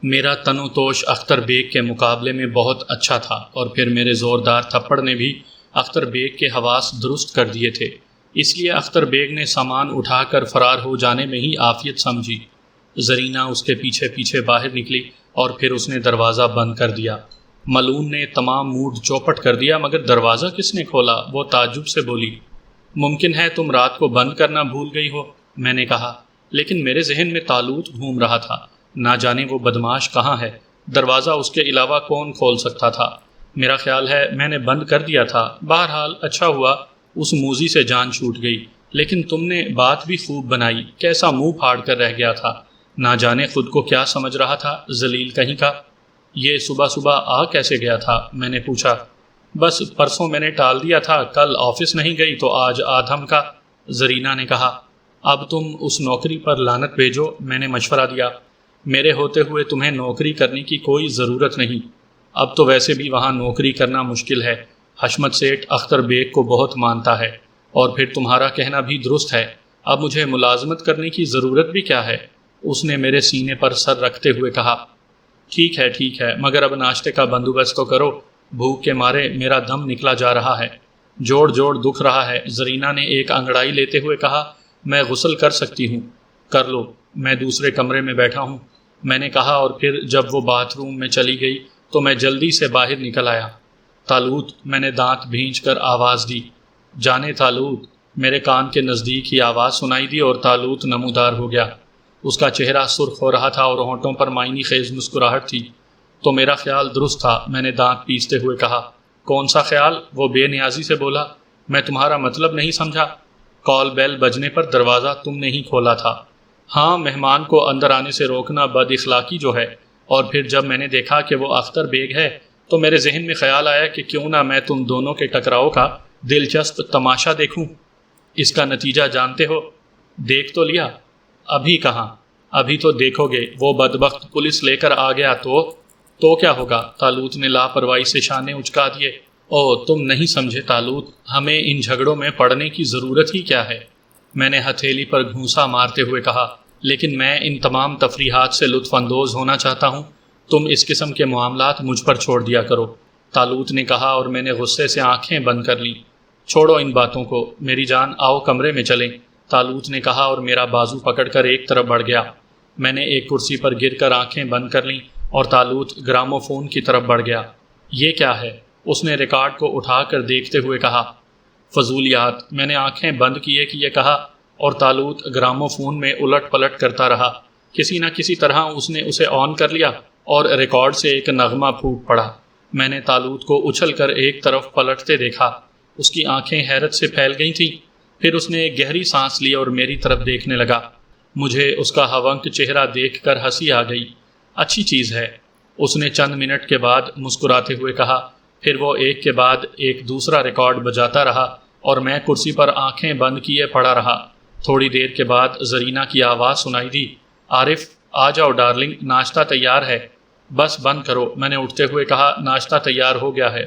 میرا تن و توش اختر بیگ کے مقابلے میں بہت اچھا تھا، اور پھر میرے زوردار تھپڑ نے بھی اختر بیگ کے حواس درست کر دیے تھے، اس لیے اختر بیگ نے سامان اٹھا کر فرار ہو جانے میں ہی عافیت سمجھی۔ زرینہ اس کے پیچھے پیچھے باہر نکلی اور پھر اس نے دروازہ بند کر دیا۔ ملون نے تمام موڈ چوپٹ کر دیا، مگر دروازہ کس نے کھولا؟ وہ تعجب سے بولی۔ ممکن ہے تم رات کو بند کرنا بھول گئی ہو، میں نے کہا، لیکن میرے ذہن میں تالوت گھوم رہا تھا، نہ جانے وہ بدماش کہاں ہے، دروازہ اس کے علاوہ کون کھول سکتا تھا؟ میرا خیال ہے میں نے بند کر دیا تھا۔ بہرحال اچھا ہوا اس موذی سے جان چھوٹ گئی، لیکن تم نے بات بھی خوب بنائی، کیسا منہ پھاڑ کر رہ گیا تھا، نہ جانے خود کو کیا سمجھ رہا تھا، ذلیل کہیں کا۔ یہ صبح صبح آ کیسے گیا تھا؟ میں نے پوچھا۔ بس پرسوں میں نے ٹال دیا تھا، کل آفس نہیں گئی تو آج آدھم کا، زرینہ نے کہا۔ اب تم اس نوکری پر لعنت بھیجو، میں نے مشورہ دیا۔ میرے ہوتے ہوئے تمہیں نوکری کرنے کی کوئی ضرورت نہیں، اب تو ویسے بھی وہاں نوکری کرنا مشکل ہے، حشمت سیٹھ اختر بیگ کو بہت مانتا ہے، اور پھر تمہارا کہنا بھی درست ہے، اب مجھے ملازمت کرنے کی ضرورت بھی کیا ہے؟ اس نے میرے سینے پر سر رکھتے ہوئے کہا۔ ٹھیک ہے، مگر اب ناشتے کا بندوبست تو کرو، بھوک کے مارے میرا دم نکلا جا رہا ہے، جوڑ دکھ رہا ہے۔ زرینہ نے ایک انگڑائی لیتے ہوئے کہا۔ میں غسل کر سکتی ہوں۔ کر لو، میں دوسرے کمرے میں بیٹھا ہوں، میں نے کہا، اور پھر جب وہ باتھ روم میں چلی گئی تو میں جلدی سے باہر نکل آیا۔ تالوت، میں نے دانت بھینچ کر آواز دی۔ جانے تالوت، میرے کان کے نزدیک ہی آواز سنائی دی اور تالوت نمودار ہو گیا۔ اس کا چہرہ سرخ ہو رہا تھا اور ہونٹوں پر معنی خیز مسکراہٹ تھی۔ تو میرا خیال درست تھا، میں نے دانت پیستے ہوئے کہا۔ کون سا خیال؟ وہ بے نیازی سے بولا۔ میں تمہارا مطلب نہیں سمجھا۔ کال بیل بجنے پر دروازہ تم نے ہی کھولا تھا۔ ہاں، مہمان کو اندر آنے سے روکنا بد اخلاقی جو ہے، اور پھر جب میں نے دیکھا کہ وہ اختر بیگ ہے تو میرے ذہن میں خیال آیا کہ کیوں نہ میں تم دونوں کے ٹکراؤ کا دلچسپ تماشا دیکھوں۔ اس کا نتیجہ جانتے ہو؟ دیکھ تو لیا۔ ابھی کہاں؟ ابھی تو دیکھو گے۔ وہ بدبخت پولیس لے کر آ گیا تو کیا ہوگا؟ تالوت نے لاپرواہی سے شانے اچکا دیے۔ او، تم نہیں سمجھے تالوت، ہمیں ان جھگڑوں میں پڑنے کی ضرورت ہی کیا ہے؟ میں نے ہتھیلی پر گھونسا مارتے ہوئے کہا۔ لیکن میں ان تمام تفریحات سے لطف اندوز ہونا چاہتا ہوں، تم اس قسم کے معاملات مجھ پر چھوڑ دیا کرو، تالوت نے کہا، اور میں نے غصے سے آنکھیں بند کر لیں۔ چھوڑو ان باتوں کو میری جان، آؤ کمرے میں چلیں، تالوت نے کہا اور میرا بازو پکڑ کر ایک طرف بڑھ گیا۔ میں نے ایک کرسی پر گر کر آنکھیں بند کر لیں اور تالوت گراموفون کی طرف بڑھ گیا۔ یہ کیا ہے؟ اس نے ریکارڈ کو اٹھا کر دیکھتے ہوئے کہا۔ فضولیات، میں نے آنکھیں بند کیے کہا، اور تالوت گراموفون میں الٹ پلٹ کرتا رہا۔ کسی نہ کسی طرح اس نے اسے آن کر لیا اور ریکارڈ سے ایک نغمہ پھوٹ پڑا۔ میں نے تالوت کو اچھل کر ایک طرف پلٹتے دیکھا۔ اس کی آنکھیں حیرت سے پھیل گئی تھیں۔ پھر اس نے ایک گہری سانس لی اور میری طرف دیکھنے لگا۔ مجھے اس کا ہونک چہرہ دیکھ کر ہنسی آ گئی۔ اچھی چیز ہے، اس نے چند منٹ کے بعد مسکراتے ہوئے کہا۔ پھر وہ ایک کے بعد ایک دوسرا ریکارڈ بجاتا رہا اور میں کرسی پر آنکھیں بند کیے پڑا رہا۔ تھوڑی دیر کے بعد زرینہ کی آواز سنائی دی۔ عارف، آ جاؤ ڈارلنگ، ناشتہ تیار ہے۔ بس بند کرو، میں نے اٹھتے ہوئے کہا۔ ناشتہ تیار ہو گیا ہے۔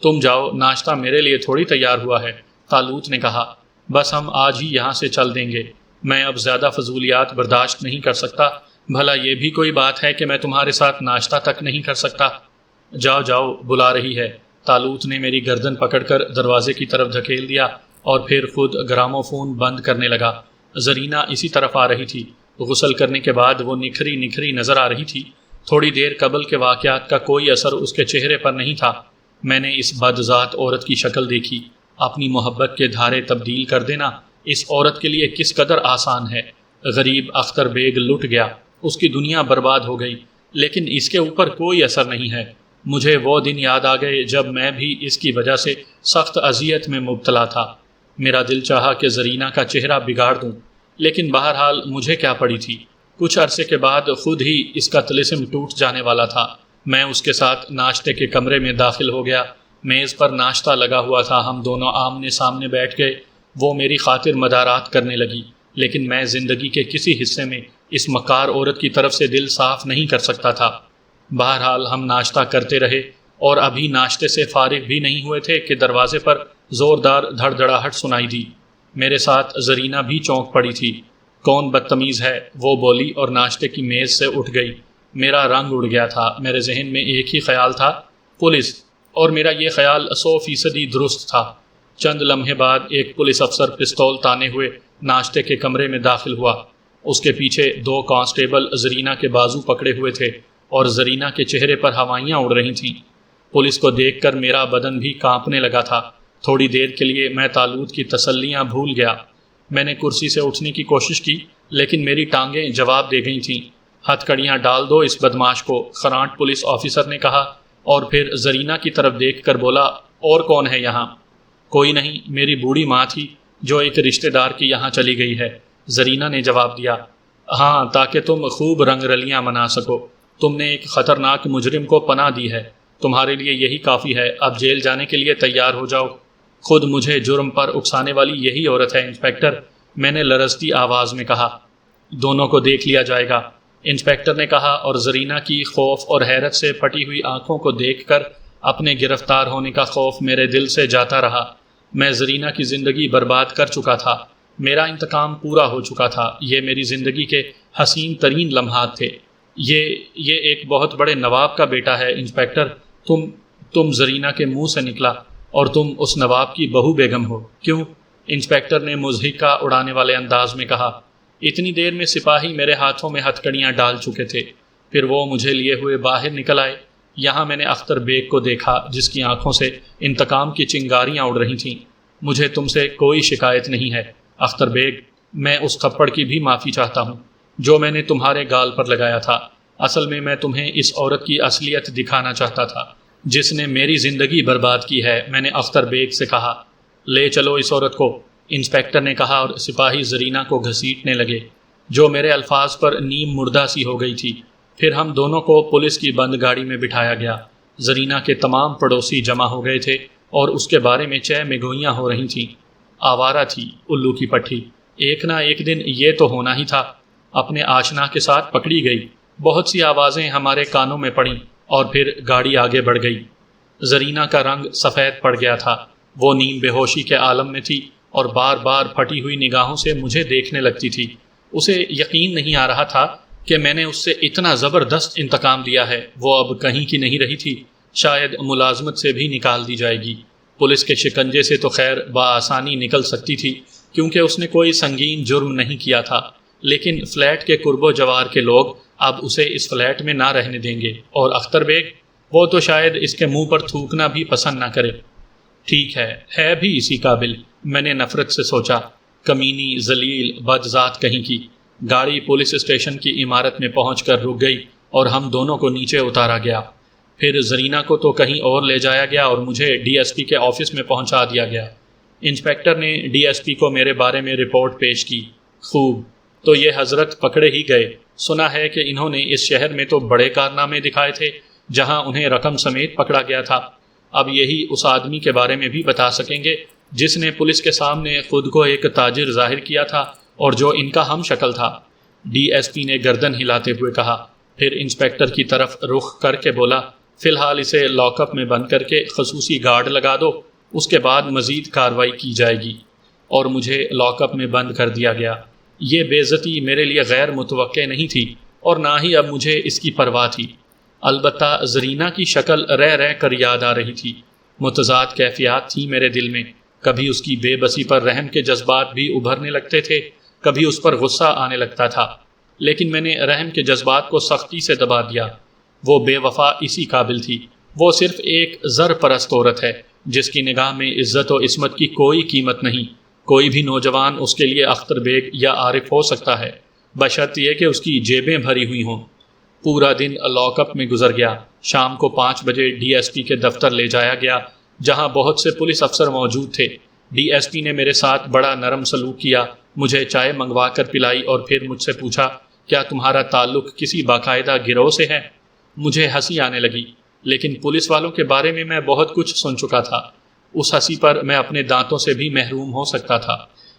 تم جاؤ، ناشتہ میرے لیے تھوڑی تیار ہوا ہے، تالوت نے کہا۔ بس ہم آج ہی یہاں سے چل دیں گے، میں اب زیادہ فضولیات برداشت نہیں کر سکتا۔ بھلا یہ بھی کوئی بات ہے کہ میں تمہارے ساتھ ناشتہ تک نہیں کر سکتا؟ جاؤ، بلا رہی ہے، تالوت نے میری گردن پکڑ کر دروازے کی طرف دھکیل دیا اور پھر خود گراموفون بند کرنے لگا۔ زرینہ اسی طرف آ رہی تھی۔ غسل کرنے کے بعد وہ نکھری نظر آ رہی تھی۔ تھوڑی دیر قبل کے واقعات کا کوئی اثر اس کے چہرے پر نہیں تھا۔ میں نے اس بدذات عورت کی شکل دیکھی۔ اپنی محبت کے دھارے تبدیل کر دینا اس عورت کے لیے کس قدر آسان ہے۔ غریب اختر بیگ لٹ گیا، اس کی دنیا برباد ہو گئی، لیکن اس کے اوپر کوئی اثر نہیں ہے۔ مجھے وہ دن یاد آ گئے جب میں بھی اس کی وجہ سے سخت اذیت میں مبتلا تھا۔ میرا دل چاہا کہ زرینہ کا چہرہ بگاڑ دوں، لیکن بہرحال مجھے کیا پڑی تھی۔ کچھ عرصے کے بعد خود ہی اس کا طلسم ٹوٹ جانے والا تھا۔ میں اس کے ساتھ ناشتے کے کمرے میں داخل ہو گیا۔ میز پر ناشتہ لگا ہوا تھا، ہم دونوں آمنے سامنے بیٹھ گئے۔ وہ میری خاطر مدارات کرنے لگی، لیکن میں زندگی کے کسی حصے میں اس مکار عورت کی طرف سے دل صاف نہیں کر سکتا تھا۔ بہرحال ہم ناشتہ کرتے رہے اور ابھی ناشتے سے فارغ بھی نہیں ہوئے تھے کہ دروازے پر زوردار دھڑدھڑاہٹ سنائی دی۔ میرے ساتھ زرینہ بھی چونک پڑی تھی۔ کون بدتمیز ہے، وہ بولی اور ناشتے کی میز سے اٹھ گئی۔ میرا رنگ اڑ گیا تھا۔ میرے ذہن میں ایک ہی خیال تھا، پولیس، اور میرا یہ خیال 100% درست تھا۔ چند لمحے بعد ایک پولیس افسر پستول تانے ہوئے ناشتے کے کمرے میں داخل ہوا۔ اس کے پیچھے 2 کانسٹیبل زرینہ کے بازو پکڑے ہوئے تھے اور زرینہ کے چہرے پر ہوائیاں اڑ رہی تھیں۔ پولیس کو دیکھ کر میرا بدن بھی کانپنے لگا تھا۔ تھوڑی دیر کے لیے میں تالوت کی تسلیاں بھول گیا۔ میں نے کرسی سے اٹھنے کی کوشش کی لیکن میری ٹانگیں جواب دے گئی تھیں۔ ہتھ کڑیاں ڈال دو اس بدماش کو، خرانٹ پولیس آفیسر نے کہا، اور پھر زرینہ کی طرف دیکھ کر بولا، اور کون ہے یہاں؟ کوئی نہیں، میری بوڑھی ماں تھی جو ایک رشتہ دار کی یہاں چلی گئی ہے، زرینہ نے جواب دیا۔ ہاں، تاکہ تم خوب رنگ رلیاں منا سکو۔ تم نے ایک خطرناک مجرم کو پناہ دی ہے، تمہارے لیے یہی کافی ہے، اب جیل جانے کے لیے تیار ہو جاؤ۔ خود مجھے جرم پر اکسانے والی یہی عورت ہے انسپکٹر، میں نے لرزتی آواز میں کہا۔ دونوں کو دیکھ لیا جائے گا، انسپکٹر نے کہا، اور زرینہ کی خوف اور حیرت سے پھٹی ہوئی آنکھوں کو دیکھ کر اپنے گرفتار ہونے کا خوف میرے دل سے جاتا رہا۔ میں زرینہ کی زندگی برباد کر چکا تھا، میرا انتقام پورا ہو چکا تھا، یہ میری زندگی کے حسین ترین لمحات تھے۔ یہ ایک بہت بڑے نواب کا بیٹا ہے انسپکٹر، تم زرینہ کے منہ سے نکلا، اور تم اس نواب کی بہو بیگم ہو، کیوں؟ انسپکٹر نے مضحکہ اڑانے والے انداز میں کہا۔ اتنی دیر میں سپاہی میرے ہاتھوں میں ہتھکڑیاں ڈال چکے تھے، پھر وہ مجھے لیے ہوئے باہر نکل آئے۔ یہاں میں نے اختر بیگ کو دیکھا جس کی آنکھوں سے انتقام کی چنگاریاں اڑ رہی تھیں۔ مجھے تم سے کوئی شکایت نہیں ہے اختر بیگ، میں اس تھپڑ کی بھی معافی چاہتا ہوں جو میں نے تمہارے گال پر لگایا تھا۔ اصل میں میں تمہیں اس عورت کی اصلیت دکھانا چاہتا تھا جس نے میری زندگی برباد کی ہے، میں نے اختر بیگ سے کہا۔ لے چلو اس عورت کو، انسپکٹر نے کہا، اور سپاہی زرینہ کو گھسیٹنے لگے جو میرے الفاظ پر نیم مردہ سی ہو گئی تھی۔ پھر ہم دونوں کو پولیس کی بند گاڑی میں بٹھایا گیا۔ زرینہ کے تمام پڑوسی جمع ہو گئے تھے اور اس کے بارے میں چہ مگوئیاں ہو رہی تھیں۔ آوارہ تھی، الو کی پٹھی، ایک نہ ایک دن یہ تو ہونا ہی تھا۔ اپنے آشنا کے ساتھ پکڑی گئی۔ بہت سی آوازیں ہمارے کانوں میں پڑیں اور پھر گاڑی آگے بڑھ گئی۔ زرینہ کا رنگ سفید پڑ گیا تھا، وہ نیم بے ہوشی کے عالم میں تھی اور بار بار پھٹی ہوئی نگاہوں سے مجھے دیکھنے لگتی تھی۔ اسے یقین نہیں آ رہا تھا کہ میں نے اس سے اتنا زبردست انتقام لیا ہے۔ وہ اب کہیں کی نہیں رہی تھی، شاید ملازمت سے بھی نکال دی جائے گی۔ پولیس کے شکنجے سے تو خیر بآسانی نکل سکتی تھی کیونکہ اس نے کوئی سنگین جرم نہیں کیا تھا، لیکن فلیٹ کے قرب و جوار کے لوگ اب اسے اس فلیٹ میں نہ رہنے دیں گے، اور اختر بیگ، وہ تو شاید اس کے منہ پر تھوکنا بھی پسند نہ کرے۔ ٹھیک ہے بھی اسی قابل، میں نے نفرت سے سوچا، کمینی، ذلیل، بدذات کہیں کی۔ گاڑی پولیس اسٹیشن کی عمارت میں پہنچ کر رک گئی اور ہم دونوں کو نیچے اتارا گیا۔ پھر زرینہ کو تو کہیں اور لے جایا گیا اور مجھے ڈی ایس پی کے آفس میں پہنچا دیا گیا۔ انسپکٹر نے ڈی ایس پی کو میرے بارے میں رپورٹ پیش کی۔ خوب، تو یہ حضرت پکڑے ہی گئے۔ سنا ہے کہ انہوں نے اس شہر میں تو بڑے کارنامے دکھائے تھے جہاں انہیں رقم سمیت پکڑا گیا تھا۔ اب یہی اس آدمی کے بارے میں بھی بتا سکیں گے جس نے پولیس کے سامنے خود کو ایک تاجر ظاہر کیا تھا اور جو ان کا ہم شکل تھا، ڈی ایس پی نے گردن ہلاتے ہوئے کہا۔ پھر انسپکٹر کی طرف رخ کر کے بولا، فی الحال اسے لاک اپ میں بند کر کے خصوصی گارڈ لگا دو، اس کے بعد مزید کارروائی کی جائے گی۔ اور مجھے لاک اپ میں بند کر دیا گیا۔ یہ بے عزتی میرے لیے غیر متوقع نہیں تھی اور نہ ہی اب مجھے اس کی پرواہ تھی۔ البتہ زرینہ کی شکل رہ رہ کر یاد آ رہی تھی۔ متضاد کیفیات تھیں میرے دل میں، کبھی اس کی بے بسی پر رحم کے جذبات بھی ابھرنے لگتے تھے، کبھی اس پر غصہ آنے لگتا تھا، لیکن میں نے رحم کے جذبات کو سختی سے دبا دیا۔ وہ بے وفا اسی قابل تھی، وہ صرف ایک زر پرست عورت ہے جس کی نگاہ میں عزت و عصمت کی کوئی قیمت نہیں۔ کوئی بھی نوجوان اس کے لیے اختر بیگ یا عارف ہو سکتا ہے، بشرط یہ کہ اس کی جیبیں بھری ہوئی ہوں۔ پورا دن لاک اپ میں گزر گیا۔ شام کو 5 بجے ڈی ایس پی کے دفتر لے جایا گیا جہاں بہت سے پولیس افسر موجود تھے۔ ڈی ایس پی نے میرے ساتھ بڑا نرم سلوک کیا، مجھے چائے منگوا کر پلائی اور پھر مجھ سے پوچھا، کیا تمہارا تعلق کسی باقاعدہ گروہ سے ہے؟ مجھے ہنسی آنے لگی، لیکن پولیس والوں کے بارے میں میں بہت کچھ سن چکا تھا۔ اس ہنسی پر میں اپنے دانتوں سے بھی محروم ہو سکتا تھا۔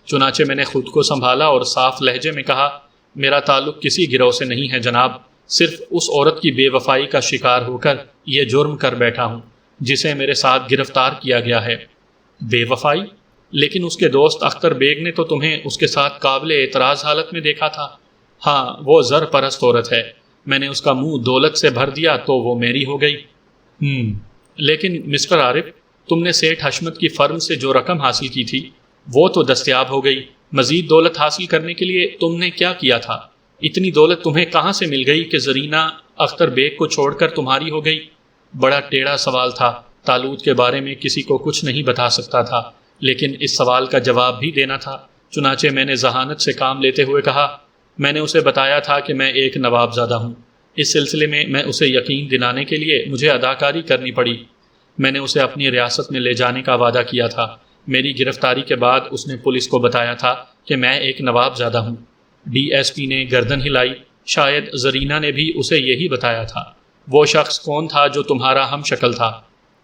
چنانچہ میں نے خود کو سنبھالا اور صاف لہجے میں کہا، میرا تعلق کسی گروہ سے نہیں ہے جناب، صرف اس عورت کی بے وفائی کا شکار ہو کر یہ جرم کر بیٹھا ہوں جسے میرے ساتھ گرفتار کیا گیا ہے۔ بے وفائی؟ لیکن اس کے دوست اختر بیگ نے تو تمہیں اس کے ساتھ قابل اعتراض حالت میں دیکھا تھا۔ ہاں، وہ زر پرست عورت ہے، میں نے اس کا منہ دولت سے بھر دیا تو وہ میری ہو گئی۔ لیکن مسٹر عارف، تم نے سیٹھ حشمت کی فرم سے جو رقم حاصل کی تھی وہ تو دستیاب ہو گئی، مزید دولت حاصل کرنے کے لیے تم نے کیا کیا تھا؟ اتنی دولت تمہیں کہاں سے مل گئی کہ زرینہ اختر بیگ کو چھوڑ کر تمہاری ہو گئی؟ بڑا ٹیڑھا سوال تھا۔ طالوت کے بارے میں کسی کو کچھ نہیں بتا سکتا تھا، لیکن اس سوال کا جواب بھی دینا تھا۔ چنانچہ میں نے ذہانت سے کام لیتے ہوئے کہا، میں نے اسے بتایا تھا کہ میں ایک نواب زادہ ہوں۔ اس سلسلے میں اسے یقین دلانے کے لیے مجھے اداکاری کرنی پڑی۔ میں نے اسے اپنی ریاست میں لے جانے کا وعدہ کیا تھا۔ میری گرفتاری کے بعد اس نے پولیس کو بتایا تھا کہ میں ایک نواب زادہ ہوں۔ ڈی ایس پی نے گردن ہلائی۔ شاید زرینہ نے بھی اسے یہی بتایا تھا۔ وہ شخص کون تھا جو تمہارا ہم شکل تھا؟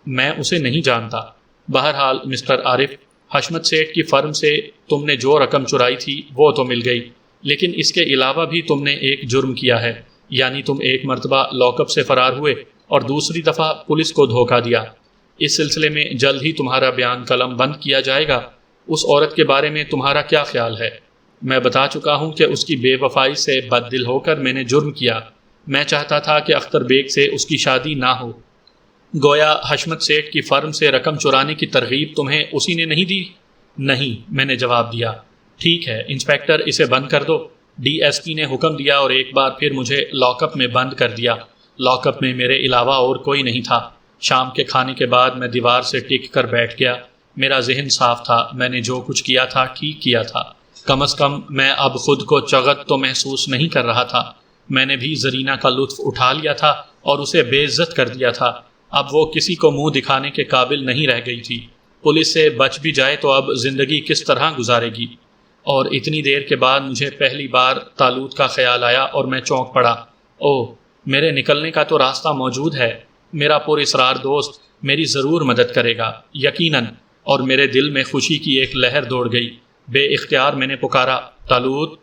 میں اسے نہیں جانتا۔ بہرحال مسٹر عارف، حشمت سیٹھ کی فرم سے تم نے جو رقم چرائی تھی وہ تو مل گئی، لیکن اس کے علاوہ بھی تم نے ایک جرم کیا ہے، یعنی تم ایک مرتبہ لاک اپ سے فرار ہوئے اور دوسری دفعہ پولیس کو دھوکہ دیا۔ اس سلسلے میں جلد ہی تمہارا بیان قلم بند کیا جائے گا۔ اس عورت کے بارے میں تمہارا کیا خیال ہے؟ میں بتا چکا ہوں کہ اس کی بے وفائی سے بد دل ہو کر میں نے جرم کیا۔ میں چاہتا تھا کہ اختر بیگ سے اس کی شادی نہ ہو۔ گویا حشمت سیٹھ کی فرم سے رقم چرانے کی ترغیب تمہیں اسی نے نہیں دی؟ نہیں، میں نے جواب دیا۔ ٹھیک ہے انسپیکٹر، اسے بند کر دو۔ ڈی ایس پی نے حکم دیا اور ایک بار پھر مجھے لاک اپ میں بند کر دیا۔ لاک اپ میں میرے علاوہ اور کوئی نہیں تھا۔ شام کے کھانے کے بعد میں دیوار سے ٹک کر بیٹھ گیا۔ میرا ذہن صاف تھا، میں نے جو کچھ کیا تھا ٹھیک کیا تھا۔ کم از کم میں اب خود کو چغت تو محسوس نہیں کر رہا تھا۔ میں نے بھی زرینہ کا لطف اٹھا لیا تھا اور اسے بے عزت کر دیا تھا۔ اب وہ کسی کو منہ دکھانے کے قابل نہیں رہ گئی تھی۔ پولیس سے بچ بھی جائے تو اب زندگی کس طرح گزارے گی؟ اور اتنی دیر کے بعد مجھے پہلی بار طالوت کا خیال آیا اور میں چونک پڑا۔ اوہ، میرے نکلنے کا تو راستہ موجود ہے۔ میرا پراسرار دوست میری ضرور مدد کرے گا، یقیناً۔ اور میرے دل میں خوشی کی ایک لہر دوڑ گئی۔ بے اختیار میں نے پکارا، طالوت!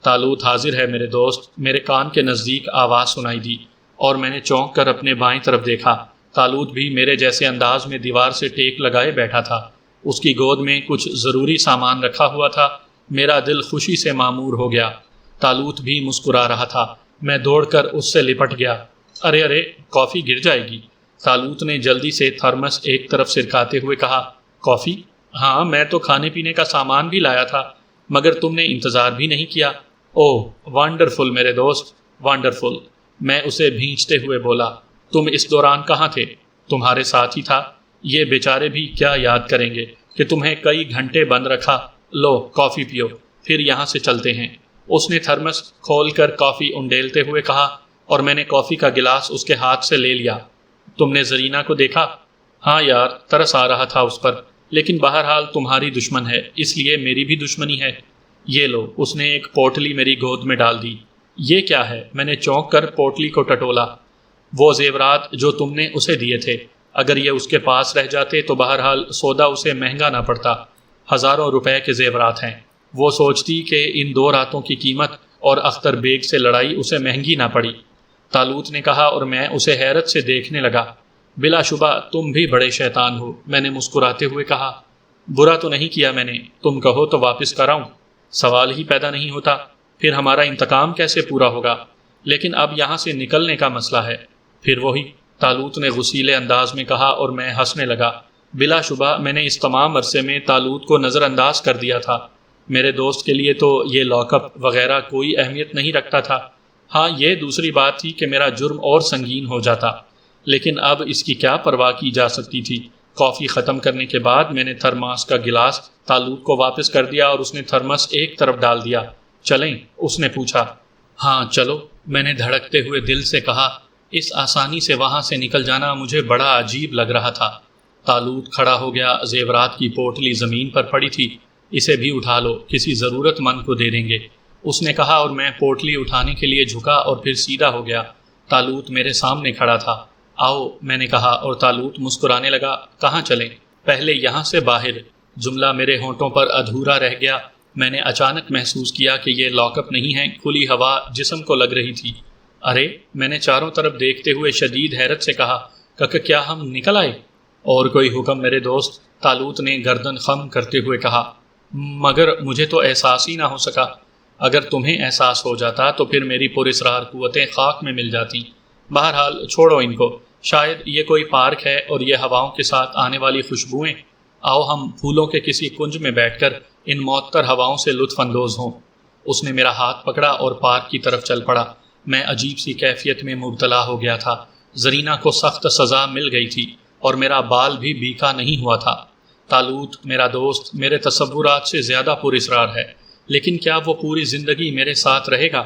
طالوت حاضر ہے میرے دوست۔ میرے کان کے نزدیک آواز سنائی دی اور میں نے چونک کر اپنے بائیں طرف دیکھا۔ طالوت بھی میرے جیسے انداز میں دیوار سے ٹیک لگائے بیٹھا تھا۔ اس کی گود میں کچھ ضروری سامان رکھا ہوا تھا۔ میرا دل خوشی سے معمور ہو گیا۔ طالوت بھی مسکرا رہا تھا۔ میں دوڑ کر اس سے لپٹ گیا۔ ارے ارے، کافی گر جائے گی۔ طالوت نے جلدی سے تھرمس ایک طرف سرکاتے ہوئے کہا، کافی؟ ہاں، میں تو کھانے پینے کا سامان بھی لایا تھا، مگر تم نے انتظار بھی نہیں کیا۔ اوہ وانڈرفل میرے دوست، وانڈرفل! میں اسے بھینچتے ہوئے بولا۔ تم اس دوران کہاں تھے؟ تمہارے ساتھ ہی تھا۔ یہ بیچارے بھی کیا یاد کریں گے کہ تمہیں کئی گھنٹے بند رکھا۔ لو کافی پیو، پھر یہاں سے چلتے ہیں۔ اس نے تھرمس کھول کر کافی انڈیلتے ہوئے کہا اور میں نے کافی کا گلاس اس کے ہاتھ سے لے لیا۔ تم نے زرینہ کو دیکھا؟ ہاں یار، ترس آ رہا تھا اس پر، لیکن بہرحال تمہاری دشمن ہے، اس لیے میری بھی دشمنی ہے۔ یہ لو۔ اس نے ایک پوٹلی میری گود میں ڈال دی۔ یہ کیا ہے؟ میں نے چونک کر پوٹلی کو ٹٹولا۔ وہ زیورات جو تم نے اسے دیے تھے۔ اگر یہ اس کے پاس رہ جاتے تو بہرحال سودا اسے مہنگا نہ پڑتا۔ ہزاروں روپے کے زیورات ہیں۔ وہ سوچتی کہ ان 2 راتوں کی قیمت اور اختر بیگ سے لڑائی اسے مہنگی نہ پڑی۔ طالوت نے کہا اور میں اسے حیرت سے دیکھنے لگا۔ بلا شبہ تم بھی بڑے شیطان ہو، میں نے مسکراتے ہوئے کہا۔ برا تو نہیں کیا میں نے، تم کہو تو واپس کراؤں؟ سوال ہی پیدا نہیں ہوتا، پھر ہمارا انتقام کیسے پورا ہوگا؟ لیکن اب یہاں سے نکلنے کا مسئلہ ہے۔ پھر وہی، طالوت نے غصیلے انداز میں کہا اور میں ہنسنے لگا۔ بلا شبہ میں نے اس تمام عرصے میں طالوت کو نظر انداز کر دیا تھا۔ میرے دوست کے لیے تو یہ لاک اپ وغیرہ کوئی اہمیت نہیں رکھتا تھا۔ ہاں، یہ دوسری بات تھی کہ میرا جرم اور سنگین ہو جاتا، لیکن اب اس کی کیا پرواہ کی جا سکتی تھی؟ کافی ختم کرنے کے بعد میں نے تھرماس کا گلاس طالوت کو واپس کر دیا اور اس نے تھرمس ایک طرف ڈال دیا۔ چلیں؟ اس نے پوچھا۔ ہاں چلو، میں نے دھڑکتے ہوئے دل سے کہا۔ اس آسانی سے وہاں سے نکل جانا مجھے بڑا عجیب لگ رہا تھا۔ طالوت کھڑا ہو گیا۔ زیورات کی پوٹلی زمین پر پڑی تھی۔ اسے بھی اٹھا لو، کسی ضرورت مند کو دے دیں گے، اس نے کہا اور میں پوٹلی اٹھانے کے لیے جھکا اور پھر سیدھا ہو گیا۔ طالوت میرے سامنے کھڑا تھا۔ آؤ، میں نے کہا اور طالوت مسکرانے لگا۔ کہاں چلیں؟ پہلے یہاں سے باہر۔ جملہ میرے ہونٹوں پر ادھورا رہ گیا۔ میں نے اچانک محسوس کیا کہ یہ لاک اپ نہیں ہے، کھلی ہوا جسم کو لگ رہی تھی۔ ارے، میں نے چاروں طرف دیکھتے ہوئے شدید حیرت سے کہا، کیا ہم نکل آئے؟ اور کوئی حکم میرے دوست؟ طالوت نے گردن خم کرتے ہوئے کہا۔ مگر مجھے تو احساس ہی نہ ہو سکا۔ اگر تمہیں احساس ہو جاتا تو پھر میری پراسرار قوتیں خاک میں مل جاتی۔ بہرحال چھوڑو ان کو، شاید یہ کوئی پارک ہے اور یہ ہواؤں کے ساتھ آنے والی خوشبوئیں۔ آؤ ہم پھولوں کے کسی کنج میں بیٹھ کر ان معطر ہواؤں سے لطف اندوز ہوں۔ اس نے میرا ہاتھ پکڑا اور پارک کی طرف چل پڑا۔ میں عجیب سی کیفیت میں مبتلا ہو گیا تھا۔ زرینہ کو سخت سزا مل گئی تھی اور میرا بال بھی بیکا نہیں ہوا تھا۔ طالوت میرا دوست میرے تصورات سے زیادہ پراسرار ہے، لیکن کیا وہ پوری زندگی میرے ساتھ رہے گا؟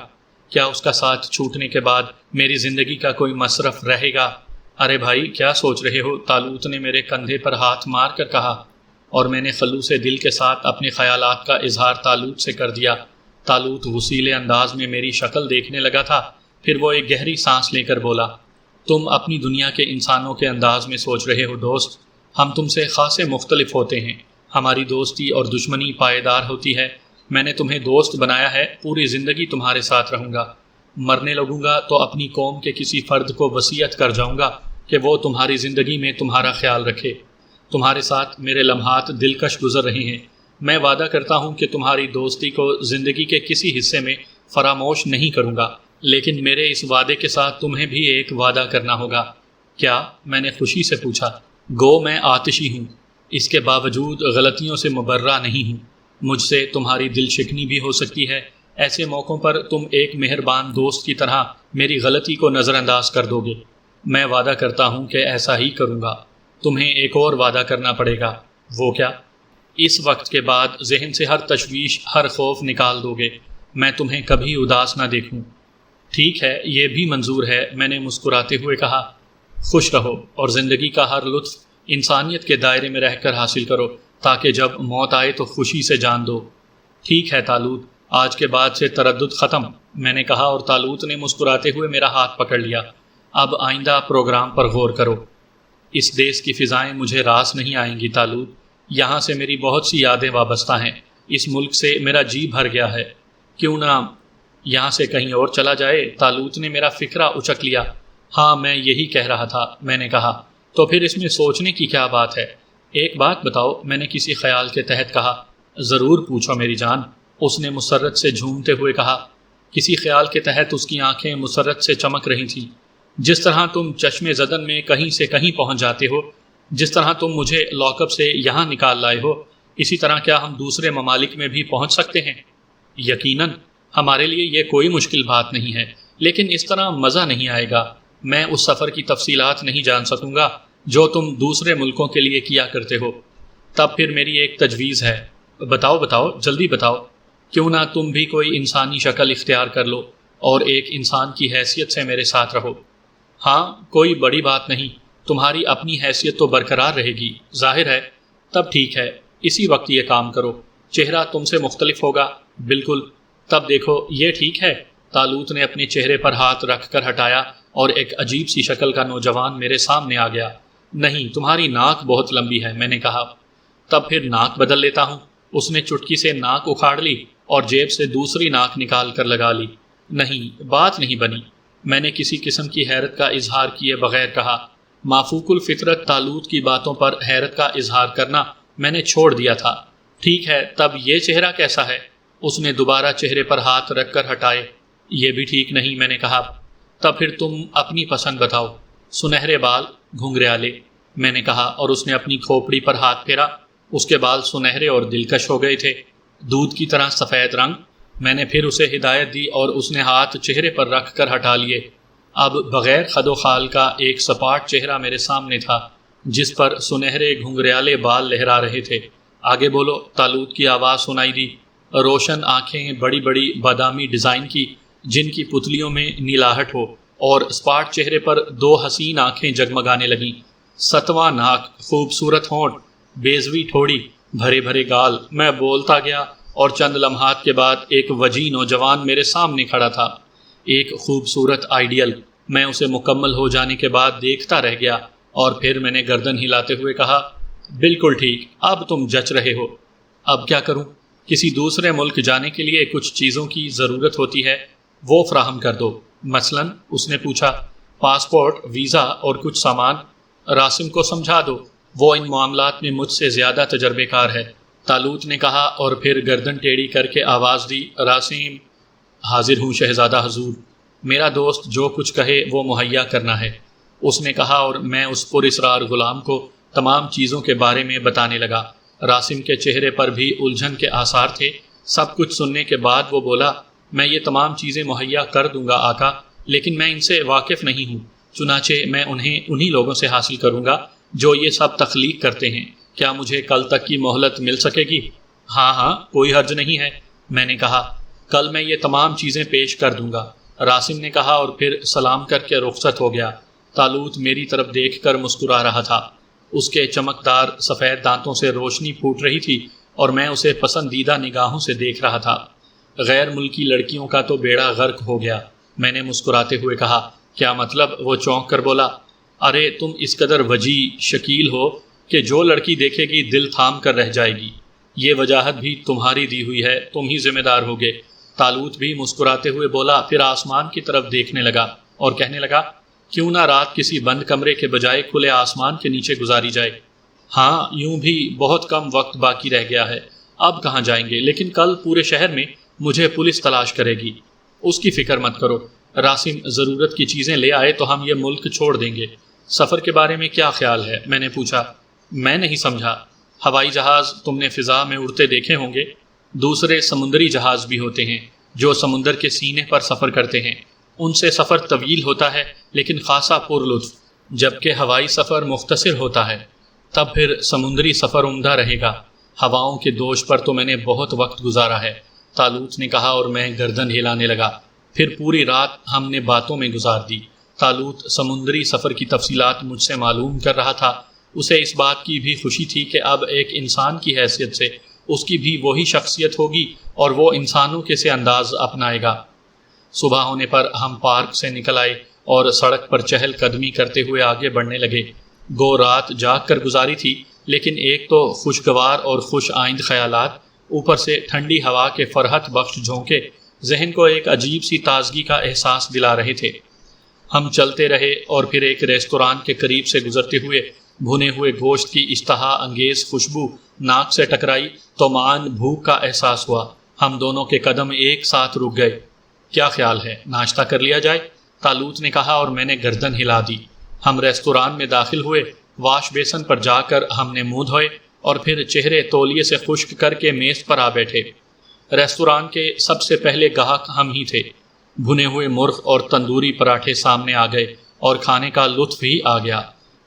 کیا اس کا ساتھ چھوٹنے کے بعد میری زندگی کا کوئی مصرف رہے گا؟ ارے بھائی کیا سوچ رہے ہو؟ طالوت نے میرے کندھے پر ہاتھ مار کر کہا، اور میں نے خلوص دل کے ساتھ اپنے خیالات کا اظہار طالوت سے کر دیا۔ طالوت غصیلے انداز میں میری شکل دیکھنے لگا تھا، پھر وہ ایک گہری سانس لے کر بولا، تم اپنی دنیا کے انسانوں کے انداز میں سوچ رہے ہو دوست، ہم تم سے خاصے مختلف ہوتے ہیں۔ ہماری دوستی اور دشمنی پائیدار ہوتی ہے۔ میں نے تمہیں دوست بنایا ہے، پوری زندگی تمہارے ساتھ رہوں گا۔ مرنے لگوں گا تو اپنی قوم کے کسی فرد کو وصیت کر جاؤں گا کہ وہ تمہاری زندگی میں تمہارا خیال رکھے۔ تمہارے ساتھ میرے لمحات دلکش گزر رہے ہیں۔ میں وعدہ کرتا ہوں کہ تمہاری دوستی کو زندگی کے کسی حصے میں فراموش نہیں کروں گا، لیکن میرے اس وعدے کے ساتھ تمہیں بھی ایک وعدہ کرنا ہوگا۔ کیا؟ میں نے خوشی سے پوچھا۔ گو میں آتشی ہوں، اس کے باوجود غلطیوں سے مبرہ نہیں ہوں۔ مجھ سے تمہاری دل شکنی بھی ہو سکتی ہے، ایسے موقعوں پر تم ایک مہربان دوست کی طرح میری غلطی کو نظر انداز کر دو گے۔ میں وعدہ کرتا ہوں کہ ایسا ہی کروں گا۔ تمہیں ایک اور وعدہ کرنا پڑے گا۔ وہ کیا؟ اس وقت کے بعد ذہن سے ہر تشویش، ہر خوف نکال دو گے۔ میں تمہیں کبھی اداس نہ دیکھوں۔ ٹھیک ہے، یہ بھی منظور ہے، میں نے مسکراتے ہوئے کہا۔ خوش رہو اور زندگی کا ہر لطف انسانیت کے دائرے میں رہ کر حاصل کرو، تاکہ جب موت آئے تو خوشی سے جان دو۔ ٹھیک ہے طالوت، آج کے بعد سے تردد ختم، میں نے کہا، اور طالوت نے مسکراتے ہوئے میرا ہاتھ پکڑ لیا۔ اب آئندہ پروگرام پر غور کرو۔ اس دیس کی فضائیں مجھے راس نہیں آئیں گی طالوت، یہاں سے میری بہت سی یادیں وابستہ ہیں، اس ملک سے میرا جی بھر گیا ہے، کیوں نہ یہاں سے کہیں اور چلا جائے؟ طالوت نے میرا فکرہ اچک لیا۔ ہاں میں یہی کہہ رہا تھا، میں نے کہا۔ تو پھر اس میں سوچنے کی کیا بات ہے؟ ایک بات بتاؤ، میں نے کسی خیال کے تحت کہا۔ ضرور پوچھو میری جان، اس نے مسرت سے جھومتے ہوئے کہا۔ کسی خیال کے تحت اس کی آنکھیں مسرت سے چمک رہی تھیں۔ جس طرح تم چشم زدن میں کہیں سے کہیں پہنچ جاتے ہو، جس طرح تم مجھے لاک اپ سے یہاں نکال لائے ہو، اسی طرح کیا ہم دوسرے ممالک میں بھی پہنچ سکتے ہیں؟ یقیناً، ہمارے لیے یہ کوئی مشکل بات نہیں ہے، لیکن اس طرح مزہ نہیں آئے گا۔ میں اس سفر کی تفصیلات نہیں جان سکوں گا جو تم دوسرے ملکوں کے لیے کیا کرتے ہو۔ تب پھر میری ایک تجویز ہے۔ بتاؤ بتاؤ، جلدی بتاؤ۔ کیوں نہ تم بھی کوئی انسانی شکل اختیار کر لو اور ایک انسان کی حیثیت سے میرے ساتھ رہو۔ ہاں، کوئی بڑی بات نہیں، تمہاری اپنی حیثیت تو برقرار رہے گی، ظاہر ہے۔ تب ٹھیک ہے، اسی وقت یہ کام کرو۔ چہرہ تم سے مختلف ہوگا۔ بالکل۔ تب دیکھو، یہ ٹھیک ہے؟ طالوت نے اپنے چہرے پر ہاتھ رکھ کر ہٹایا اور ایک عجیب سی شکل کا نوجوان میرے سامنے آ گیا۔ نہیں، تمہاری ناک بہت لمبی ہے، میں نے کہا۔ تب پھر ناک بدل لیتا ہوں۔ اس نے چٹکی سے ناک اکھاڑ لی اور جیب سے دوسری ناک نکال کر لگا لی۔ نہیں، بات نہیں بنی، میں نے کسی قسم کی حیرت کا اظہار کیے بغیر کہا۔ مافوق الفطرت طالوت کی باتوں پر حیرت کا اظہار کرنا میں نے چھوڑ دیا تھا۔ ٹھیک ہے، تب یہ چہرہ کیسا ہے؟ اس نے دوبارہ چہرے پر ہاتھ رکھ کر ہٹائے۔ یہ بھی ٹھیک نہیں، میں نے کہا۔ تب پھر تم اپنی پسند بتاؤ۔ سنہرے بال، گھنگریالے، میں نے کہا، اور اس نے اپنی کھوپڑی پر ہاتھ پھیرا۔ اس کے بال سنہرے اور دلکش ہو گئے تھے، دودھ کی طرح سفید رنگ۔ میں نے پھر اسے ہدایت دی اور اس نے ہاتھ چہرے پر رکھ کر ہٹا لیے۔ اب بغیر خد و خال کا ایک سپاٹ چہرہ میرے سامنے تھا، جس پر سنہرے گھنگریالے بال لہرا رہے تھے۔ آگے بولو، طالوت کی آواز سنائی دی۔ روشن آنکھیں، بڑی بڑی بادامی ڈیزائن کی، جن کی پتلیوں میں نیلاہٹ ہو، اور اسپاٹ چہرے پر دو حسین آنکھیں جگمگانے لگیں۔ ستواں ناک، خوبصورت ہونٹ، بیضوی ٹھوڑی، بھرے بھرے گال۔ میں بولتا گیا اور چند لمحات کے بعد ایک وجیح نوجوان میرے سامنے کھڑا تھا، ایک خوبصورت آئیڈیل۔ میں اسے مکمل ہو جانے کے بعد دیکھتا رہ گیا اور پھر میں نے گردن ہلاتے ہوئے کہا، بالکل ٹھیک، اب تم جچ رہے ہو۔ اب کیا کروں؟ کسی دوسرے ملک جانے کے لیے کچھ چیزوں کی ضرورت ہوتی ہے، وہ فراہم کر دو۔ مثلاً؟ اس نے پوچھا۔ پاسپورٹ، ویزا اور کچھ سامان۔ راسم کو سمجھا دو، وہ ان معاملات میں مجھ سے زیادہ تجربے کار ہے۔ طالوت نے کہا اور پھر گردن ٹیڑھی کر کے آواز دی، راسم، حاضر ہوں شہزادہ حضور، میرا دوست جو کچھ کہے وہ مہیا کرنا ہے، اس نے کہا، اور میں اس پر اسرار غلام کو تمام چیزوں کے بارے میں بتانے لگا۔ راسم کے چہرے پر بھی الجھن کے آثار تھے۔ سب کچھ سننے کے بعد وہ بولا، میں یہ تمام چیزیں مہیا کر دوں گا آقا، لیکن میں ان سے واقف نہیں ہوں، چنانچہ میں انہی لوگوں سے حاصل کروں گا جو یہ سب تخلیق کرتے ہیں۔ کیا مجھے کل تک کی مہلت مل سکے گی؟ ہاں، کوئی حرج نہیں ہے، میں نے کہا، کل میں یہ تمام چیزیں پیش کر دوں گا، راسم نے کہا، اور پھر سلام کر کے رخصت ہو گیا۔ طالوت میری طرف دیکھ کر مسکرا رہا تھا، اس کے چمکدار سفید دانتوں سے روشنی پھوٹ رہی تھی اور میں اسے پسندیدہ نگاہوں سے دیکھ رہا تھا۔ غیر ملکی لڑکیوں کا تو بیڑا غرق ہو گیا، میں نے مسکراتے ہوئے کہا۔ کیا مطلب؟ وہ چونک کر بولا، ارے تم اس قدر وجیح شکیل ہو کہ جو لڑکی دیکھے گی دل تھام کر رہ جائے گی، یہ وجاہت بھی تمہاری دی ہوئی ہے، تم ہی ذمہ دار ہوگے۔ طالوت بھی مسکراتے ہوئے بولا، پھر آسمان کی طرف دیکھنے لگا اور کہنے لگا، کیوں نہ رات کسی بند کمرے کے بجائے کھلے آسمان کے نیچے گزاری جائے؟ ہاں، یوں بھی بہت کم وقت باقی رہ گیا ہے، اب کہاں جائیں گے، لیکن کل پورے شہر میں مجھے پولیس تلاش کرے گی۔ اس کی فکر مت کرو، راسم ضرورت کی چیزیں لے آئے تو ہم یہ ملک چھوڑ دیں گے۔ سفر کے بارے میں کیا خیال ہے؟ میں نے پوچھا۔ میں نہیں سمجھا۔ ہوائی جہاز تم نے فضا میں اڑتے دیکھے ہوں گے، دوسرے سمندری جہاز بھی ہوتے ہیں جو سمندر کے سینے پر سفر کرتے ہیں، ان سے سفر طویل ہوتا ہے لیکن خاصا پر لطف، جبکہ ہوائی سفر مختصر ہوتا ہے۔ تب پھر سمندری سفر عمدہ رہے گا۔ ہواؤں کے دوش پر تو میں نے بہت وقت گزارا ہے، طالوت نے کہا، اور میں گردن ہلانے لگا۔ پھر پوری رات ہم نے باتوں میں گزار دی۔ طالوت سمندری سفر کی تفصیلات مجھ سے معلوم کر رہا تھا۔ اسے اس بات کی بھی خوشی تھی کہ اب ایک انسان کی حیثیت سے اس کی بھی وہی شخصیت ہوگی اور وہ انسانوں کے سے انداز اپنائے گا۔ صبح ہونے پر ہم پارک سے نکل آئے اور سڑک پر چہل قدمی کرتے ہوئے آگے بڑھنے لگے۔ گو رات جاگ کر گزاری تھی، لیکن ایک تو خوشگوار اور خوش آئند خیالات، اوپر سے ٹھنڈی ہوا کے فرحت بخش جھونکے ذہن کو ایک عجیب سی تازگی کا احساس دلا رہے تھے۔ ہم چلتے رہے اور پھر ایک ریستوران کے قریب سے گزرتے ہوئے بھنے ہوئے گوشت کی اشتہا انگیز خوشبو ناک سے ٹکرائی تو مان بھوک کا احساس ہوا۔ ہم دونوں کے قدم ایک ساتھ رک گئے۔ کیا خیال ہے، ناشتہ کر لیا جائے؟ طالوت نے کہا اور میں نے گردن ہلا دی۔ ہم ریستوران میں داخل ہوئے۔ واش بیسن پر جا کر ہم نے منہ دھوئے اور پھر چہرے تولیے سے خشک کر کے میز پر آ بیٹھے۔ ریستوران کے سب سے پہلے گاہک ہم ہی تھے۔ بھنے ہوئے مرغ اور تندوری پراٹھے سامنے آ گئے اور کھانے کا لطف ہی آ گیا۔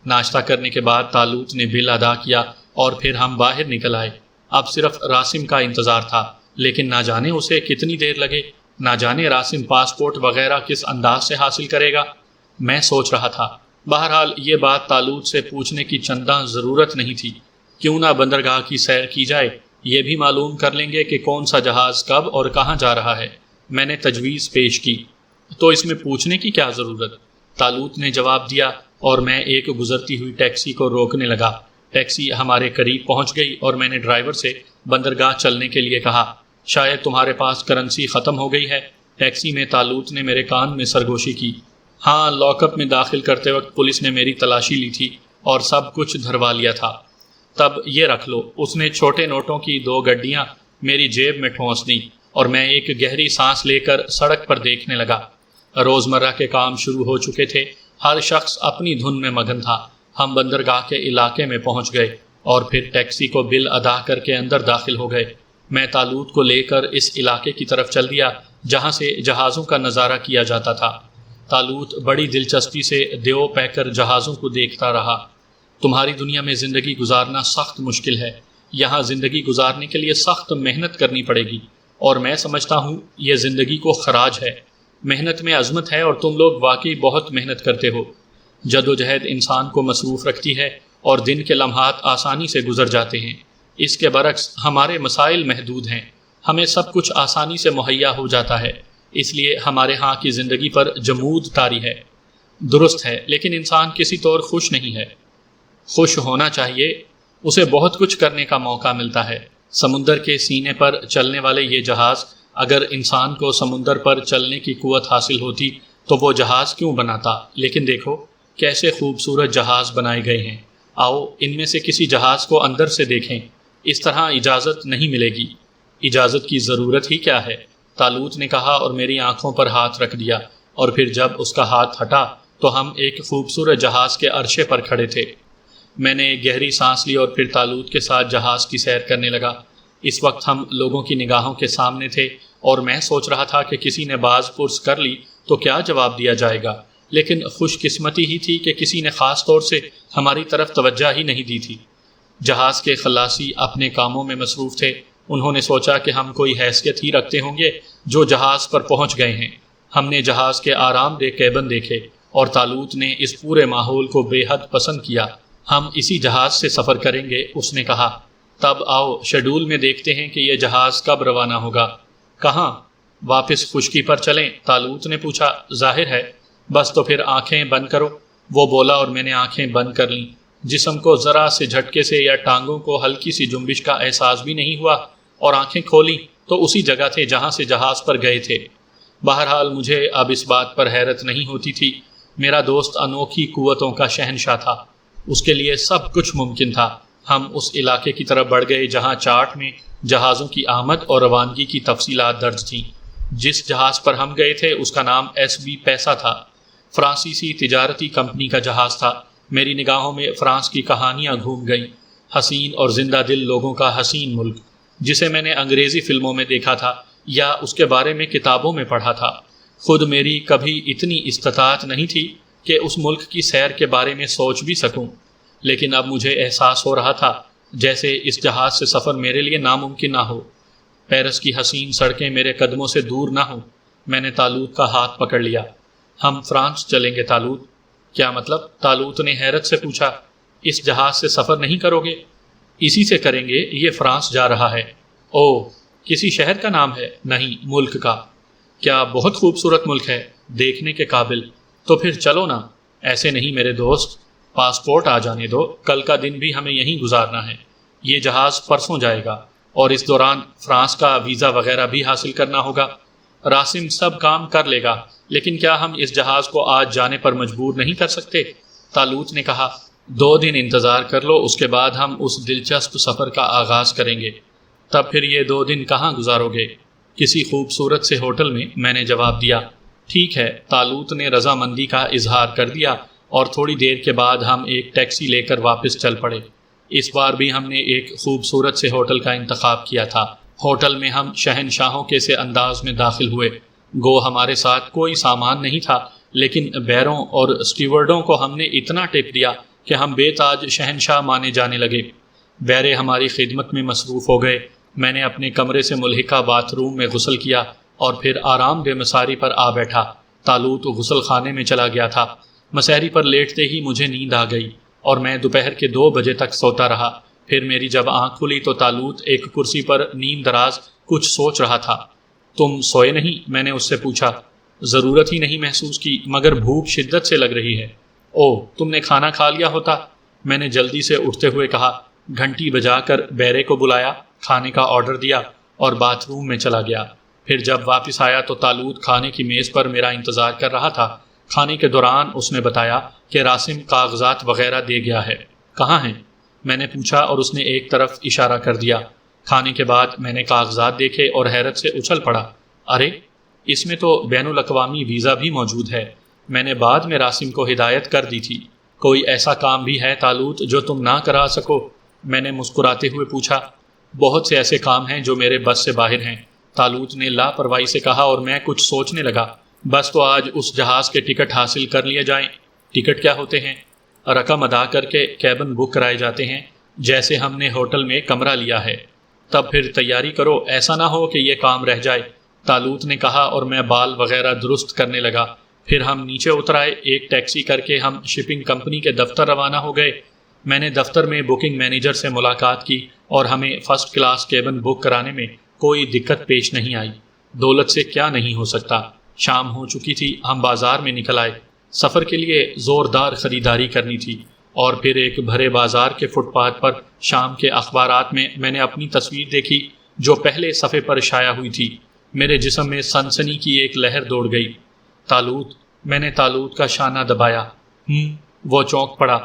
ناشتہ کرنے کے بعد طالوت نے بل ادا کیا اور پھر ہم باہر نکل آئے۔ اب صرف راسم کا انتظار تھا، لیکن نہ جانے اسے کتنی دیر لگے، نہ جانے راسم پاسپورٹ وغیرہ کس انداز سے حاصل کرے گا۔ میں سوچ رہا تھا۔ بہرحال یہ بات طالوت سے پوچھنے کی چنداں ضرورت نہیں تھی۔ کیوں نہ بندرگاہ کی سیر کی جائے، یہ بھی معلوم کر لیں گے کہ کون سا جہاز کب اور کہاں جا رہا ہے۔ میں نے تجویز پیش کی۔ تو اس میں پوچھنے کی کیا ضرورت؟ طالوت نے جواب دیا اور میں ایک گزرتی ہوئی ٹیکسی کو روکنے لگا۔ ٹیکسی ہمارے قریب پہنچ گئی اور میں نے ڈرائیور سے بندرگاہ چلنے کے لیے کہا۔ شاید تمہارے پاس کرنسی ختم ہو گئی ہے؟ ٹیکسی میں طالوت نے میرے کان میں سرگوشی کی۔ ہاں، لاک اپ میں داخل کرتے وقت پولیس نے میری تلاشی لی تھی اور سب کچھ دھروا لیا تھا۔ تب یہ رکھ لو۔ اس نے چھوٹے نوٹوں کی 2 گڈیاں میری جیب میں ٹھونس دیں اور میں ایک گہری سانس لے کر سڑک پر دیکھنے لگا۔ روزمرہ کے کام شروع ہو چکے تھے، ہر شخص اپنی دھن میں مگن تھا۔ ہم بندرگاہ کے علاقے میں پہنچ گئے اور پھر ٹیکسی کو بل ادا کر کے اندر داخل ہو گئے۔ میں طالوت کو لے کر اس علاقے کی طرف چل دیا جہاں سے جہازوں کا نظارہ کیا جاتا تھا۔ طالوت بڑی دلچسپی سے دیو پیکر جہازوں کو دیکھتا رہا۔ تمہاری دنیا میں زندگی گزارنا سخت مشکل ہے، یہاں زندگی گزارنے کے لیے سخت محنت کرنی پڑے گی، اور میں سمجھتا ہوں یہ زندگی کو خراج ہے۔ محنت میں عظمت ہے اور تم لوگ واقعی بہت محنت کرتے ہو۔ جد و جہد انسان کو مصروف رکھتی ہے اور دن کے لمحات آسانی سے گزر جاتے ہیں۔ اس کے برعکس ہمارے مسائل محدود ہیں، ہمیں سب کچھ آسانی سے مہیا ہو جاتا ہے، اس لیے ہمارے ہاں کی زندگی پر جمود طاری ہے۔ درست ہے، لیکن انسان کسی طور خوش نہیں ہے۔ خوش ہونا چاہیے، اسے بہت کچھ کرنے کا موقع ملتا ہے۔ سمندر کے سینے پر چلنے والے یہ جہاز، اگر انسان کو سمندر پر چلنے کی قوت حاصل ہوتی تو وہ جہاز کیوں بناتا؟ لیکن دیکھو کیسے خوبصورت جہاز بنائے گئے ہیں۔ آؤ ان میں سے کسی جہاز کو اندر سے دیکھیں۔ اس طرح اجازت نہیں ملے گی۔ اجازت کی ضرورت ہی کیا ہے، طالوت نے کہا اور میری آنکھوں پر ہاتھ رکھ دیا، اور پھر جب اس کا ہاتھ ہٹا تو ہم ایک خوبصورت جہاز کے عرشے پر کھڑے تھے۔ میں نے ایک گہری سانس لی اور پھر طالوت کے ساتھ جہاز کی سیر کرنے لگا۔ اس وقت ہم لوگوں کی نگاہوں کے سامنے تھے اور میں سوچ رہا تھا کہ کسی نے باز پرس کر لی تو کیا جواب دیا جائے گا، لیکن خوش قسمتی ہی تھی کہ کسی نے خاص طور سے ہماری طرف توجہ ہی نہیں دی تھی۔ جہاز کے خلاصی اپنے کاموں میں مصروف تھے۔ انہوں نے سوچا کہ ہم کوئی حیثیت ہی رکھتے ہوں گے جو جہاز پر پہنچ گئے ہیں۔ ہم نے جہاز کے آرام دہ کیبن دیکھے اور طالوت نے اس پورے ماحول کو بے حد پسند کیا۔ ہم اسی جہاز سے سفر کریں گے، اس نے کہا۔ تب آؤ شیڈول میں دیکھتے ہیں کہ یہ جہاز کب روانہ ہوگا۔ کہاں؟ واپس خشکی پر چلیں؟ طالوت نے پوچھا۔ ظاہر ہے، بس تو پھر آنکھیں بند کرو، وہ بولا اور میں نے آنکھیں بند کر لیں۔ جسم کو ذرا سے جھٹکے سے یا ٹانگوں کو ہلکی سی جنبش کا احساس بھی نہیں ہوا، اور آنکھیں کھولیں تو اسی جگہ تھے جہاں سے جہاز پر گئے تھے۔ بہرحال مجھے اب اس بات پر حیرت نہیں ہوتی تھی، میرا دوست انوکھی قوتوں کا شہنشاہ تھا، اس کے لیے سب کچھ ممکن تھا۔ ہم اس علاقے کی طرف بڑھ گئے جہاں چارٹ میں جہازوں کی آمد اور روانگی کی تفصیلات درج تھیں۔ جس جہاز پر ہم گئے تھے اس کا نام SB پیسہ تھا، فرانسیسی تجارتی کمپنی کا جہاز تھا۔ میری نگاہوں میں فرانس کی کہانیاں گھوم گئیں، حسین اور زندہ دل لوگوں کا حسین ملک، جسے میں نے انگریزی فلموں میں دیکھا تھا یا اس کے بارے میں کتابوں میں پڑھا تھا۔ خود میری کبھی اتنی استطاعت نہیں تھی کہ اس ملک کی سیر کے بارے میں سوچ بھی سکوں، لیکن اب مجھے احساس ہو رہا تھا جیسے اس جہاز سے سفر میرے لیے ناممکن نہ ہو، پیرس کی حسین سڑکیں میرے قدموں سے دور نہ ہوں۔ میں نے طالوت کا ہاتھ پکڑ لیا۔ ہم فرانس چلیں گے طالوت؟ کیا مطلب؟ طالوت نے حیرت سے پوچھا۔ اس جہاز سے سفر نہیں کرو گے؟ اسی سے کریں گے، یہ فرانس جا رہا ہے۔ اوہ، کسی شہر کا نام ہے؟ نہیں، ملک کا۔ کیا بہت خوبصورت ملک ہے، دیکھنے کے قابل؟ تو پھر چلو نا۔ ایسے نہیں میرے دوست، پاسپورٹ آ جانے دو، کل کا دن بھی ہمیں یہیں گزارنا ہے۔ یہ جہاز پرسوں جائے گا اور اس دوران فرانس کا ویزا وغیرہ بھی حاصل کرنا ہوگا۔ راسم سب کام کر لے گا، لیکن کیا ہم اس جہاز کو آج جانے پر مجبور نہیں کر سکتے؟ طالوت نے کہا۔ 2 دن انتظار کر لو، اس کے بعد ہم اس دلچسپ سفر کا آغاز کریں گے۔ تب پھر یہ 2 دن کہاں گزارو گے؟ کسی خوبصورت سے ہوٹل میں نے جواب دیا۔ ٹھیک ہے، طالوت نے رضامندی کا اظہار کر دیا، اور تھوڑی دیر کے بعد ہم ایک ٹیکسی لے کر واپس چل پڑے۔ اس بار بھی ہم نے ایک خوبصورت سے ہوٹل کا انتخاب کیا تھا۔ ہوٹل میں ہم شہنشاہوں کے سے انداز میں داخل ہوئے۔ گو ہمارے ساتھ کوئی سامان نہیں تھا، لیکن بیروں اور اسٹیورڈوں کو ہم نے اتنا ٹپ دیا کہ ہم بے تاج شہنشاہ مانے جانے لگے۔ بیرے ہماری خدمت میں مصروف ہو گئے۔ میں نے اپنے کمرے سے ملحقہ باتھ روم میں غسل کیا اور پھر آرام دہ مساری پر آ بیٹھا۔ طالوت غسل خانے میں چلا گیا تھا۔ مساری پر لیٹتے ہی مجھے نیند آ گئی اور میں دوپہر کے 2 بجے تک سوتا رہا۔ پھر میری جب آنکھ کھلی تو طالوت ایک کرسی پر نیم دراز کچھ سوچ رہا تھا۔ تم سوئے نہیں؟ میں نے اس سے پوچھا۔ ضرورت ہی نہیں محسوس کی، مگر بھوک شدت سے لگ رہی ہے۔ اوہ، تم نے کھانا کھا لیا ہوتا، میں نے جلدی سے اٹھتے ہوئے کہا۔ گھنٹی بجا کر بیرے کو بلایا، کھانے کا آرڈر دیا اور باتھ روم میں چلا گیا۔ پھر جب واپس آیا تو طالوت کھانے کی میز پر میرا انتظار کر رہا تھا۔ کھانے کے دوران اس نے بتایا کہ راسم کاغذات وغیرہ دے گیا ہے۔ کہاں ہیں؟ میں نے پوچھا اور اس نے ایک طرف اشارہ کر دیا۔ کھانے کے بعد میں نے کاغذات دیکھے اور حیرت سے اچھل پڑا۔ ارے، اس میں تو بین الاقوامی ویزا بھی موجود ہے۔ میں نے بعد میں راسم کو ہدایت کر دی تھی۔ کوئی ایسا کام بھی ہے طالوت جو تم نہ کرا سکو؟ میں نے مسکراتے ہوئے پوچھا۔ بہت سے ایسے کام ہیں جو میرے بس سے باہر ہیں، طالوت نے لاپرواہی سے کہا، اور میں کچھ سوچنے لگا۔ بس تو آج اس جہاز کے ٹکٹ حاصل کر لیے جائیں۔ ٹکٹ کیا ہوتے ہیں؟ رقم ادا کر کے کیبن بک کرائے جاتے ہیں، جیسے ہم نے ہوٹل میں کمرہ لیا ہے۔ تب پھر تیاری کرو، ایسا نہ ہو کہ یہ کام رہ جائے، طالوت نے کہا، اور میں بال وغیرہ درست کرنے لگا۔ پھر ہم نیچے اتر آئے۔ ایک ٹیکسی کر کے ہم شپنگ کمپنی کے دفتر روانہ ہو گئے۔ میں نے دفتر میں بکنگ مینیجر سے ملاقات کی اور ہمیں فرسٹ کلاس کیبن بک کرانے میں کوئی دقت پیش نہیں آئی۔ دولت سے کیا نہیں ہو سکتا۔ شام ہو چکی تھی، ہم بازار میں نکل آئے۔ سفر کے لیے زوردار خریداری کرنی تھی، اور پھر ایک بھرے بازار کے فٹ پاتھ پر شام کے اخبارات میں نے اپنی تصویر دیکھی جو پہلے صفحے پر شائع ہوئی تھی۔ میرے جسم میں سنسنی کی ایک لہر دوڑ گئی۔ طالوت، میں نے طالوت کا شانہ دبایا۔ وہ چونک پڑا۔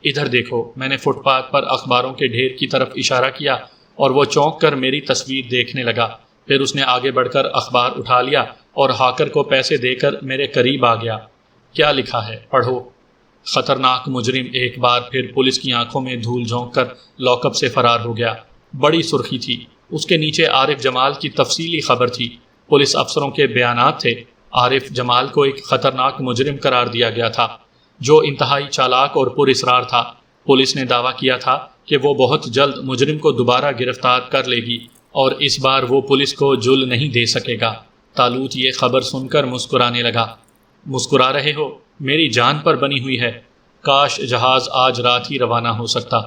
ادھر دیکھو، میں نے فٹ پاتھ پر اخباروں کے ڈھیر کی طرف اشارہ کیا اور وہ چونک کر میری تصویر دیکھنے لگا۔ پھر اس نے آگے بڑھ کر اخبار اٹھا لیا اور ہاکر کو پیسے دے کر میرے قریب آ گیا۔ کیا لکھا ہے پڑھو۔ خطرناک مجرم ایک بار پھر پولیس کی آنکھوں میں دھول جھونک کر لاک اپ سے فرار ہو گیا۔ بڑی سرخی تھی، اس کے نیچے عارف جمال کی تفصیلی خبر تھی، پولیس افسروں کے بیانات تھے۔ عارف جمال کو ایک خطرناک مجرم قرار دیا گیا تھا جو انتہائی چالاک اور پر اسرار تھا۔ پولیس نے دعویٰ کیا تھا کہ وہ بہت جلد مجرم کو دوبارہ گرفتار کر لے گی اور اس بار وہ پولیس کو جل نہیں دے سکے گا۔ طالوت یہ خبر سن کر مسکرانے لگا۔ مسکرا رہے ہو؟ میری جان پر بنی ہوئی ہے، کاش جہاز آج رات ہی روانہ ہو سکتا۔